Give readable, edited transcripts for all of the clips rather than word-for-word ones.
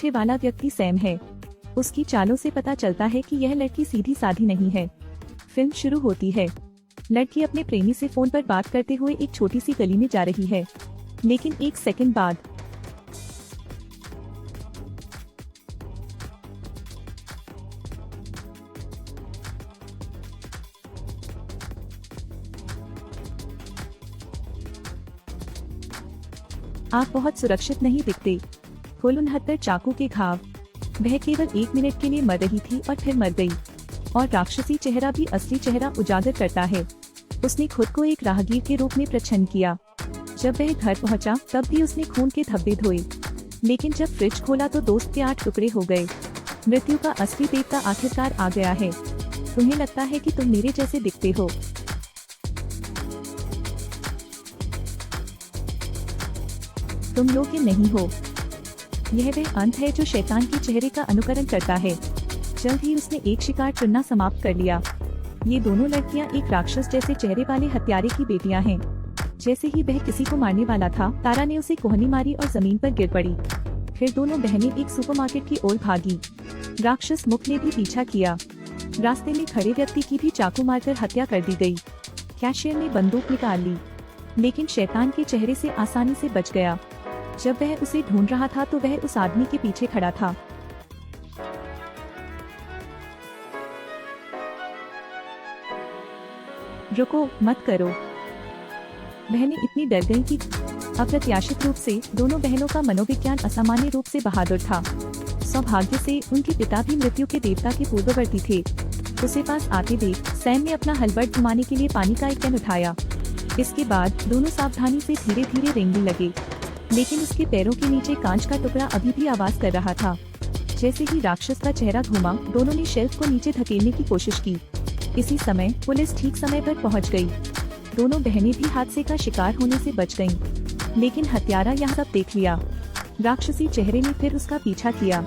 पीछे वाला व्यक्ति सैम है। उसकी चालों से पता चलता है कि यह लड़की सीधी साधी नहीं है। फिल्म शुरू होती है। लड़की अपने प्रेमी से फोन पर बात करते हुए एक छोटी सी गली में जा रही है, लेकिन एक सेकंड बाद आप बहुत सुरक्षित नहीं दिखते। कुल 69 चाकू के घाव। वह केवल 1 मिनट के लिए मर रही थी और फिर मर गई। और राक्षसी चेहरा भी असली चेहरा उजागर करता है। उसने खुद को एक राहगीर के रूप में प्रच्छन्न किया। जब वह घर पहुंचा, तब भी उसने खून के धब्बे धोए, लेकिन जब फ्रिज खोला तो दोस्त के 8 टुकड़े हो गए। मृत्यु का असली देवता आखिरकार आ गया है। तुम्हें लगता है कि तुम मेरे जैसे दिखते हो। तुम योग्य नहीं हो। यह वह अंत है जो शैतान के चेहरे का अनुकरण करता है। जल्द ही उसने एक शिकार चुनना समाप्त कर लिया। ये दोनों लड़कियां एक राक्षस जैसे चेहरे वाले हत्यारे की बेटियां हैं। जैसे ही वह किसी को मारने वाला था, तारा ने उसे कोहनी मारी और जमीन पर गिर पड़ी। फिर दोनों बहनें एक सुपरमार्केट की ओर भागी। राक्षस मुख ने भी पीछा किया। रास्ते में खड़े व्यक्ति की भी चाकू मारकर हत्या कर दी गई। कैशियर ने बंदूक निकाल ली, लेकिन शैतान के चेहरे से आसानी से बच गया। जब वह उसे ढूंढ रहा था तो वह उस आदमी के पीछे खड़ा था। रुको, मत करो। बहनें इतनी डर गईं कि अप्रत्याशित रूप से दोनों बहनों का मनोविज्ञान असामान्य रूप से बहादुर था। सौभाग्य से उनके पिता भी मृत्यु के देवता के पूर्ववर्ती थे। उसे पास आते देख सैम ने अपना हलबर्ट घुमाने के लिए पानी का एक कैन उठाया। इसके बाद दोनों सावधानी से धीरे धीरे रेंगने लगे, लेकिन उसके पैरों के नीचे कांच का टुकड़ा अभी भी आवाज कर रहा था। जैसे ही राक्षस का चेहरा घूमा, दोनों ने शेल्फ को नीचे धकेलने की कोशिश की। इसी समय पुलिस ठीक समय पर पहुंच गई। दोनों बहनें भी हादसे का शिकार होने से बच गईं, लेकिन हत्यारा यह सब देख लिया। राक्षसी चेहरे ने फिर उसका पीछा किया।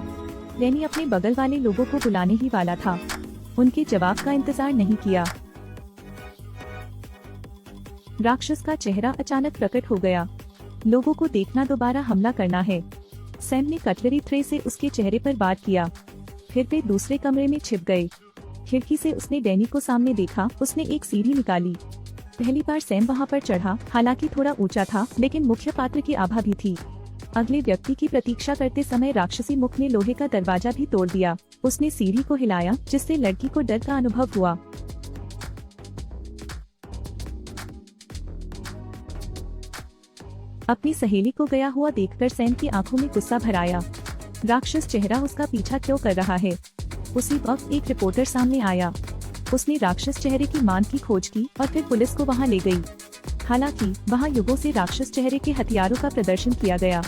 रैनी अपने बगल वाले लोगों को बुलाने ही वाला था। उनके जवाब का इंतजार नहीं किया। राक्षस का चेहरा अचानक प्रकट हो गया। लोगों को देखना दोबारा हमला करना है। सैम ने कटलरी ट्रे से उसके चेहरे पर वार किया। फिर वे दूसरे कमरे में छिप गए। खिड़की से उसने डैनी को सामने देखा। उसने एक सीढ़ी निकाली। पहली बार सैम वहां पर चढ़ा। हालांकि थोड़ा ऊंचा था, लेकिन मुख्य पात्र की आभा भी थी। अगले व्यक्ति की प्रतीक्षा करते समय राक्षसी मुख ने लोहे का दरवाजा भी तोड़ दिया। उसने सीढ़ी को हिलाया, जिससे लड़की को डर का अनुभव हुआ। अपनी सहेली को गया हुआ देखकर सैम की आंखों में गुस्सा भर आया। राक्षस चेहरा उसका पीछा क्यों कर रहा है? उसी वक्त एक रिपोर्टर सामने आया। उसने राक्षस चेहरे की मान की खोज की और फिर पुलिस को वहां ले गई। हालांकि वहां युगों से राक्षस चेहरे के हथियारों का प्रदर्शन किया गया।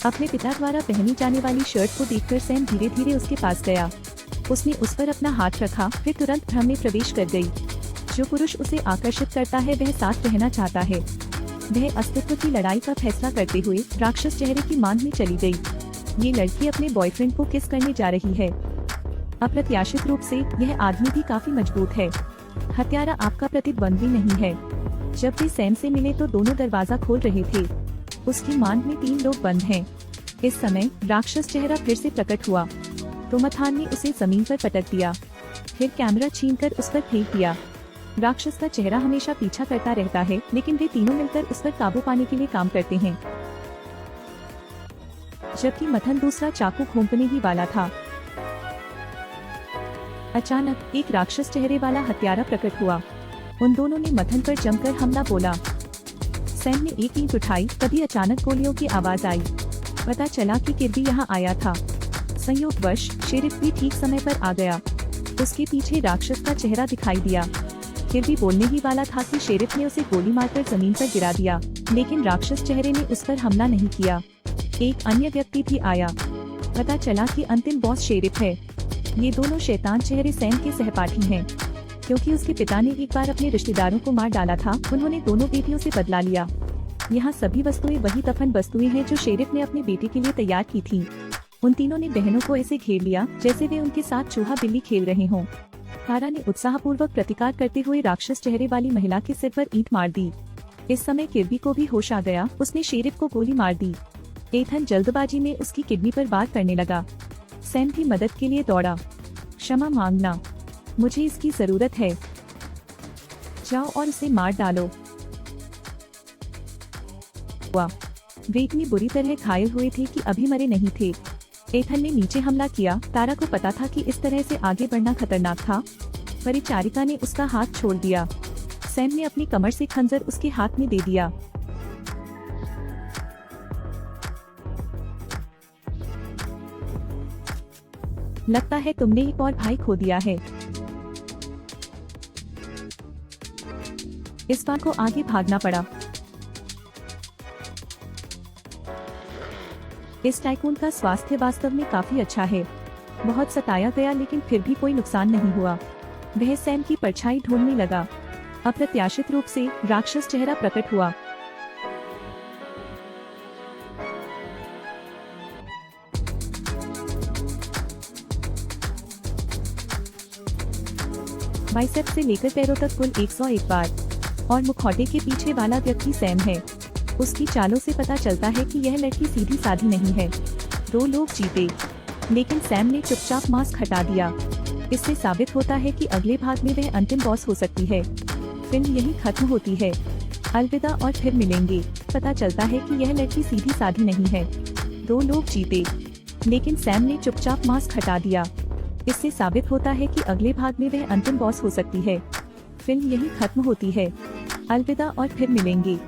अपने पिता द्वारा पहनी जाने वाली शर्ट को देखकर सैम धीरे धीरे उसके पास गया। उसने उस पर अपना हाथ रखा, फिर तुरंत भ्रम में प्रवेश कर गई। जो पुरुष उसे आकर्षित करता है वह साथ रहना चाहता है। वह अस्तित्व की लड़ाई का फैसला करते हुए राक्षस चेहरे की मान में चली गई। ये लड़की अपने बॉयफ्रेंड को किस करने जा रही है। अप्रत्याशित रूप से यह आदमी भी काफी मजबूत है। हत्यारा आपका प्रतिद्वंदी नहीं है। जब वे सैम से मिले तो दोनों दरवाजा खोल रहे थे। उसकी मान में 3 लोग बंद हैं। इस समय राक्षस चेहरा फिर से प्रकट हुआ। तोमथान ने उसे जमीन पर पटक दिया, फिर कैमरा छीनकर उस पर फेंक दिया। राक्षस का चेहरा हमेशा पीछा करता रहता है, लेकिन वे तीनों मिलकर उस पर काबू पाने के लिए काम करते हैं। जबकि मथन दूसरा चाकू घोंपने ही वाला था। अचानक एक राक्षस चेहरे वाला हत्यारा प्रकट हुआ। उन दोनों ने मथन पर जमकर हमला बोला। सैम ने एक ईंट उठाई, तभी अचानक गोलियों की आवाज आई। पता चला कि किर्बी यहाँ आया था। संयोगवश शेरिफ भी ठीक समय पर आ गया। उसके पीछे राक्षस का चेहरा दिखाई दिया। किर्बी बोलने ही वाला था कि शेरिफ ने उसे गोली मारकर जमीन पर गिरा दिया, लेकिन राक्षस चेहरे ने उस पर हमला नहीं किया। एक अन्य व्यक्ति भी आया। पता चला कि अंतिम बॉस शेरिफ है। ये दोनों शैतान चेहरे सैम के सहपाठी हैं। क्योंकि उसके पिता ने एक बार अपने रिश्तेदारों को मार डाला था, उन्होंने दोनों बेटियों से बदला लिया। यहाँ सभी वस्तुएं वही दफन वस्तुएं हैं जो शेरिफ ने अपने बेटे के लिए तैयार की थी। उन तीनों ने बहनों को ऐसे घेर लिया जैसे वे उनके साथ चूहा बिल्ली खेल रहे हों। तारा ने उत्साहपूर्वक प्रतिकार करते हुए राक्षस चेहरे वाली महिला के सिर पर ईंट मार दी। इस समय किर्बी को भी होश आ गया। उसने शेरिफ को गोली मार दी। एथन जल्दबाजी में उसकी किडनी पर वार करने लगा। सैम भी मदद के लिए दौड़ा। क्षमा मांगना, मुझे इसकी जरूरत है। जाओ और उसे मार डालो। वे इतनी बुरी तरह घायल हुए थे कि अभी मरे नहीं थे। एथन ने नीचे हमला किया। तारा को पता था कि इस तरह से आगे बढ़ना खतरनाक था। परिचारिका ने उसका हाथ छोड़ दिया। सैम ने अपनी कमर से खंजर उसके हाथ में दे दिया। लगता है तुमने एक और भाई खो दिया है। इस बार को आगे भागना पड़ा। इस टाइकून का स्वास्थ्य वास्तव में काफी अच्छा है। बहुत सताया गया लेकिन फिर भी कोई नुकसान नहीं हुआ। वह सैम की परछाई ढूंढने लगा। अप्रत्याशित रूप से राक्षस चेहरा प्रकट हुआ। बाइसेप से लेकर पैरों तक कुल 101 बार। और मुखौटे के पीछे वाला व्यक्ति सैम है। उसकी चालों से पता चलता है कि यह लड़की सीधी साधी नहीं है। 2 लोग जीते, लेकिन सैम ने चुपचाप मास्क हटा दिया। इससे साबित होता है कि अगले भाग में वह अंतिम बॉस हो सकती है। फिल्म यही खत्म होती है। अलविदा और फिर मिलेंगे। पता चलता है कि यह लड़की सीधी साधी नहीं है। 2 लोग जीते, लेकिन सैम ने चुपचाप मास्क हटा दिया। इससे साबित होता है कि अगले भाग में वह अंतिम बॉस हो सकती है। फिल्म यही खत्म होती है। अलविदा और फिर मिलेंगे।